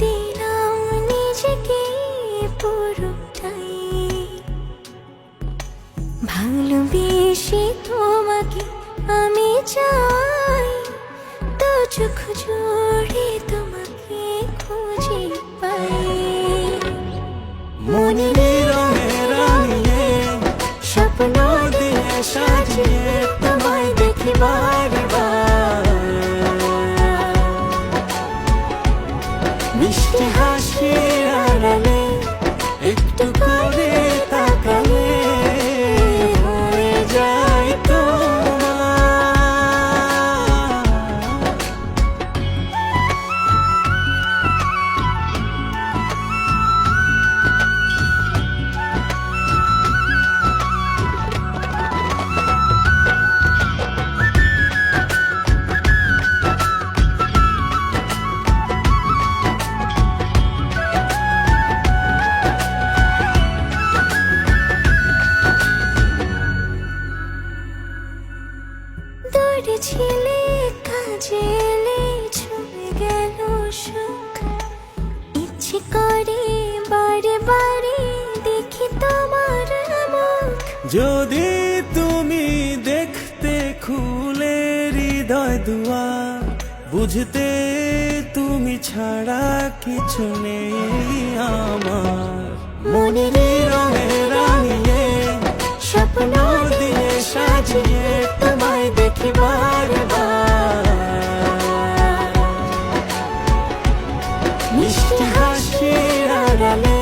দিলাম নিজেকে পুরোটাই, ভালোবেসে তোমাকে আমি চাই, তো চোখ জোড়ে তোমাকে খুঁজে পাই। মনের রঙে রঙে স্বপ্ন দিয়ে সাজিয়ে তোমায় দেখি বারবার, মিষ্টি হাসির আড়ালে একটু করে তাকালে হয়ে যায় তোমার। দূরে ছিলে কাজে এলে ছুঁয়ে গেল সুখ, ইচ্ছে করে বারে বারে দেখি তোমার মুখ। যদি তুমি দেখতে খুলে হৃদয় দুয়ার, বুঝতে তুমি ছাড়া কিছু নেই আমার। মনের রঙে রাঙিয়ে স্বপ্ন দিয়ে সাজিয়ে তোমায় দেখি বারবার, মিষ্টি হাসির আড়ালে